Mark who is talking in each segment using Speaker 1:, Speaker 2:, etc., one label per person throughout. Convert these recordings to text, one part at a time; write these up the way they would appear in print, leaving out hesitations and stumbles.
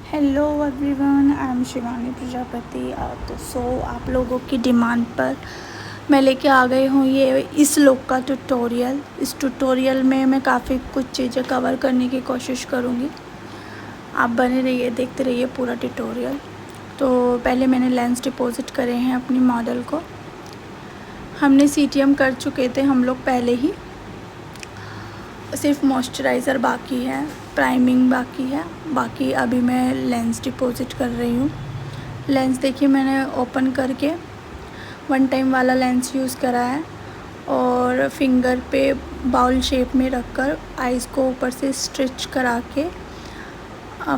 Speaker 1: Hello everyone, I am Shivani Prajapati. आप लोगों की डिमांड पर मैं लेके आ गई हूँ ये इस लुक का ट्यूटोरियल। इस ट्यूटोरियल में मैं काफ़ी कुछ चीज़ें कवर करने की कोशिश करूँगी। आप बने रहिए, देखते रहिए पूरा ट्यूटोरियल। तो पहले मैंने लेंस डिपॉजिट करे हैं अपनी मॉडल को। हमने सीटीएम कर चुके थे हम लोग पहले ही, सिर्फ मॉइस्चराइज़र बाकी है, प्राइमिंग बाकी है। बाकी अभी मैं लेंस डिपॉजिट कर रही हूँ। लेंस देखिए मैंने ओपन करके वन टाइम वाला लेंस यूज़ करा है और फिंगर पे बाउल शेप में रखकर आइज़ को ऊपर से स्ट्रिच करा के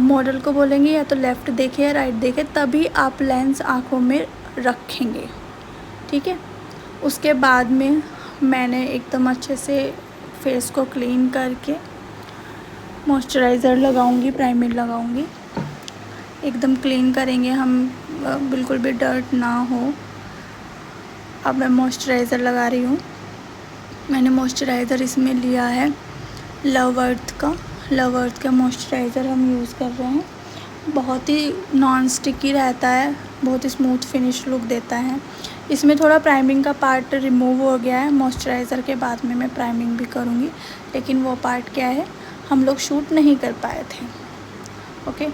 Speaker 1: मॉडल को बोलेंगे या तो लेफ़्ट देखे या राइट देखे, तभी आप लेंस आँखों में रखेंगे, ठीक है। उसके बाद में मैंने एकदम अच्छे से फेस को क्लीन करके मॉइस्चराइज़र लगाऊंगी, प्राइमर लगाऊंगी। एकदम क्लीन करेंगे हम, बिल्कुल भी डर्ट ना हो। अब मैं मॉइस्चराइज़र लगा रही हूँ। मैंने मॉइस्चराइज़र इसमें लिया है लव अर्थ का मॉइस्चराइज़र हम यूज़ कर रहे हैं। बहुत ही नॉन स्टिकी रहता है, बहुत ही स्मूथ फिनिश लुक देता है। इसमें थोड़ा प्राइमिंग का पार्ट रिमूव हो गया है। मॉइस्चराइज़र के बाद में मैं प्राइमिंग भी करूँगी, लेकिन वो पार्ट क्या है हम लोग शूट नहीं कर पाए थे। ओके,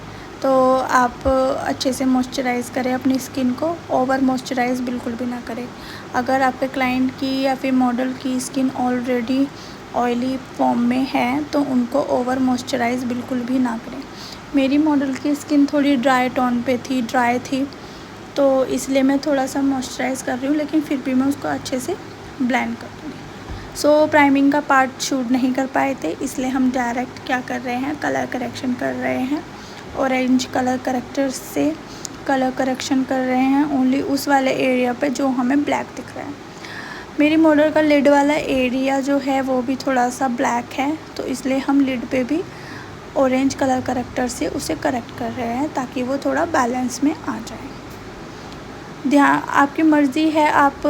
Speaker 1: तो आप अच्छे से मॉइस्चराइज़ करें अपनी स्किन को, ओवर मॉइस्चराइज़ बिल्कुल भी ना करें। अगर आपके क्लाइंट की या फिर मॉडल की स्किन ऑलरेडी ऑयली फॉर्म में है तो उनको ओवर मॉइस्चराइज़ बिल्कुल भी ना करें। मेरी मॉडल की स्किन थोड़ी ड्राई टोन पे थी, ड्राई थी, तो इसलिए मैं थोड़ा सा मॉइस्चराइज़ कर रही हूँ, लेकिन फिर भी मैं उसको अच्छे से ब्लेंड कर दूँगी। सो प्राइमिंग का पार्ट शूट नहीं कर पाए थे, इसलिए हम डायरेक्ट क्या कर रहे हैं, कलर करेक्शन कर रहे हैं। ऑरेंज कलर करेक्टर से कलर करेक्शन कर रहे हैं ओनली उस वाले एरिया पे जो हमें ब्लैक दिख रहा है। मेरी मॉडल का लिड वाला एरिया जो है वो भी थोड़ा सा ब्लैक है, तो इसलिए हम लिड पे भी ऑरेंज कलर करेक्टर से उसे करेक्ट कर रहे हैं ताकि वो थोड़ा बैलेंस में आ जाए। ध्यान, आपकी मर्ज़ी है, आप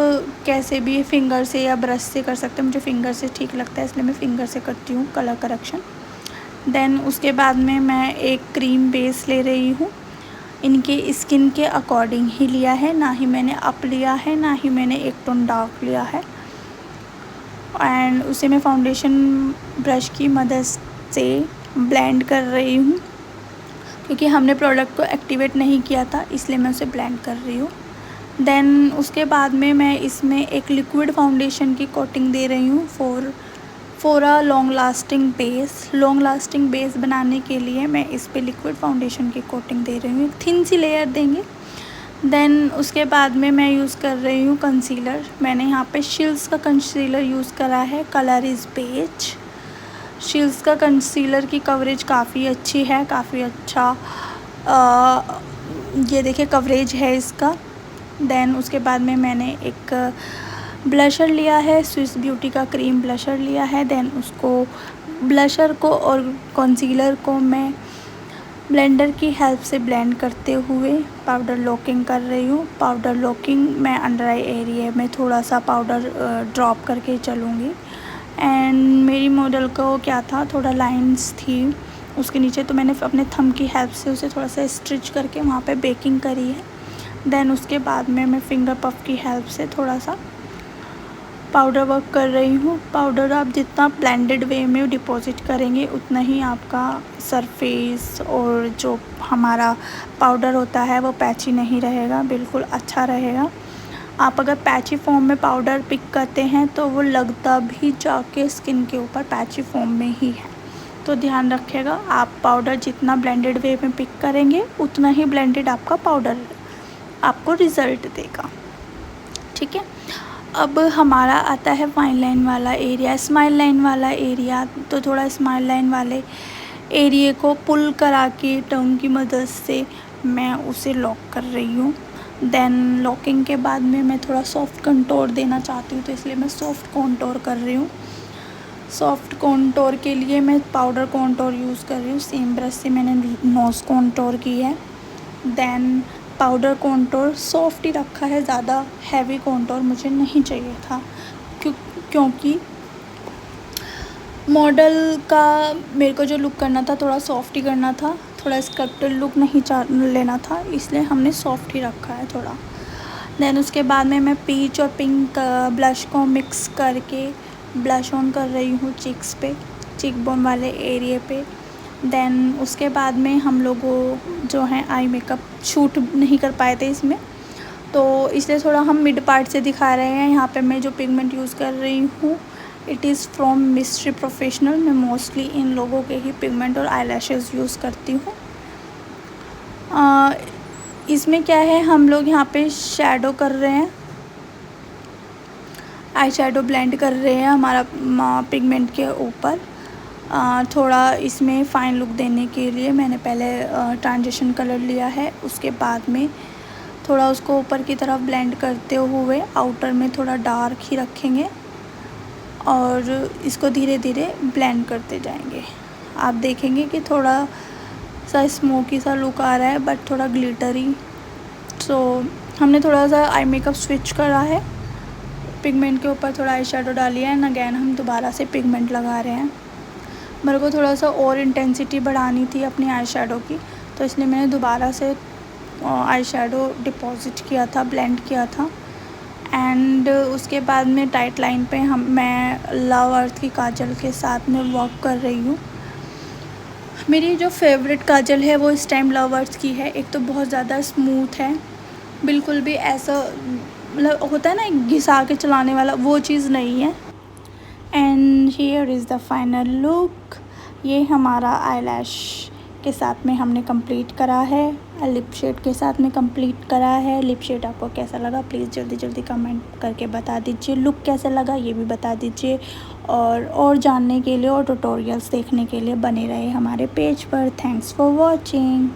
Speaker 1: कैसे भी फिंगर से या ब्रश से कर सकते हैं। मुझे फिंगर से ठीक लगता है, इसलिए मैं फ़िंगर से करती हूँ कलर करेक्शन। देन उसके बाद में मैं एक क्रीम बेस ले रही हूँ। इनके स्किन के अकॉर्डिंग ही लिया है, ना ही मैंने अप लिया है, ना ही मैंने एक टोन डार्क लिया है। एंड उसे मैं फाउंडेशन ब्रश की मदद से ब्लेंड कर रही हूँ, क्योंकि हमने प्रोडक्ट को एक्टिवेट नहीं किया था, इसलिए मैं उसे ब्लेंड कर रही हूँ। देन उसके बाद में मैं इसमें एक लिक्विड फाउंडेशन की कोटिंग दे रही हूँ for a long lasting base बनाने के लिए मैं इस पे लिक्विड फाउंडेशन की कोटिंग दे रही हूँ। एक थिन सी लेयर देंगे। देन उसके बाद में मैं यूज़ कर रही हूँ कंसीलर। मैंने यहाँ पे शिल्स का कंसीलर यूज़ करा है, कलर इज़ बेज। शिल्स का कंसीलर की कवरेज काफ़ी अच्छी है, काफ़ी अच्छा ये देखिए कवरेज है इसका। देन उसके बाद में मैंने एक ब्लशर लिया है, स्विस ब्यूटी का क्रीम ब्लशर लिया है। देन उसको ब्लशर को और कंसीलर को मैं ब्लेंडर की हेल्प से ब्लेंड करते हुए पाउडर लॉकिंग कर रही हूँ। पाउडर लॉकिंग मैं अंडर आई एरिया में थोड़ा सा पाउडर ड्रॉप करके चलूँगी। एंड मेरी मॉडल को क्या था, थोड़ा लाइंस थी उसके नीचे, तो मैंने अपने थंब की हेल्प से उसे थोड़ा सा स्टिच करके वहाँ पे बेकिंग करी है। देन उसके बाद में मैं फिंगर पफ की हेल्प से थोड़ा सा पाउडर वर्क कर रही हूँ। पाउडर आप जितना ब्लेंडेड वे में डिपॉजिट करेंगे उतना ही आपका सरफेस और जो हमारा पाउडर होता है वो पैची नहीं रहेगा, बिल्कुल अच्छा रहेगा। आप अगर पैची फॉर्म में पाउडर पिक करते हैं तो वो लगता भी जाके स्किन के ऊपर पैची फॉर्म में ही है, तो ध्यान रखिएगा। आप पाउडर जितना ब्लेंडेड वे में पिक करेंगे उतना ही ब्लेंडेड आपका पाउडर आपको रिज़ल्ट देगा, ठीक है। अब हमारा आता है फाइन लाइन वाला एरिया, स्माइल लाइन वाला एरिया। तो थोड़ा स्माइल लाइन वाले एरिया को पुल करा के टंग की मदद से मैं उसे लॉक कर रही हूँ। देन लॉकिंग के बाद में मैं थोड़ा सॉफ्ट कंटोर देना चाहती हूँ, तो इसलिए मैं सॉफ्ट कंटोर कर रही हूँ। सॉफ्ट कंटोर के लिए मैं पाउडर कंटोर यूज़ कर रही हूँ। सेम ब्रश से मैंने नोज़ कंटोर की है। देन पाउडर कंटोर सॉफ्ट ही रखा है, ज़्यादा हैवी कंटोर मुझे नहीं चाहिए था, क्योंकि मॉडल का मेरे को जो लुक करना था थोड़ा सॉफ्ट ही करना था, थोड़ा स्कल्प्टेड लुक नहीं लेना था, इसलिए हमने सॉफ्ट ही रखा है थोड़ा। देन उसके बाद में मैं पीच और पिंक ब्लश को मिक्स करके ब्लश ऑन कर रही हूँ चिक्स पे, चिक बोन वाले एरिए पे। देन उसके बाद में हम लोगों जो है आई मेकअप शूट नहीं कर पाए थे इसमें, तो इसलिए थोड़ा हम मिड पार्ट से दिखा रहे हैं। यहाँ पे मैं जो पिगमेंट यूज़ कर रही हूँ it is from mystery professional. मैं मोस्टली इन लोगों के ही पिगमेंट और आईलैशेस यूज़ करती हूँ। इसमें क्या है, हम लोग यहाँ पे शैडो कर रहे हैं, आई शैडो ब्लेंड कर रहे हैं हमारा पिगमेंट के ऊपर। थोड़ा इसमें फ़ाइन लुक देने के लिए मैंने पहले ट्रांजिशन कलर लिया है, उसके बाद में थोड़ा उसको ऊपर की तरफ ब्लेंड करते हुए आउटर में थोड़ा डार्क ही रखेंगे और इसको धीरे धीरे ब्लेंड करते जाएंगे। आप देखेंगे कि थोड़ा सा स्मोकी सा लुक आ रहा है बट थोड़ा ग्लिटरी। सो हमने थोड़ा सा आई मेकअप स्विच करा है, पिगमेंट के ऊपर थोड़ा आई शैडो डाली है एंड अगेन हम दोबारा से पिगमेंट लगा रहे हैं। मेरे को थोड़ा सा और इंटेंसिटी बढ़ानी थी अपनी आई शैडो की, तो इसलिए मैंने दोबारा से आई शैडो डिपॉजिट किया था, ब्लेंड किया था। एंड उसके बाद में टाइट लाइन पे मैं लव अर्थ की काजल के साथ में वर्क कर रही हूँ। मेरी जो फेवरेट काजल है वो इस टाइम लव अर्थ की है। एक तो बहुत ज़्यादा स्मूथ है, बिल्कुल भी ऐसा मतलब होता है ना घिसा के चलाने वाला, वो चीज़ नहीं है। And here is the final look. ये हमारा आईलैश के साथ में हमने कंप्लीट करा है, लिप शेड के साथ में कंप्लीट करा है। लिप शेड आपको कैसा लगा प्लीज़ जल्दी जल्दी कमेंट करके बता दीजिए। लुक कैसा लगा ये भी बता दीजिए, और जानने के लिए और ट्यूटोरियल्स देखने के लिए बने रहे हमारे पेज पर। Thanks for watching.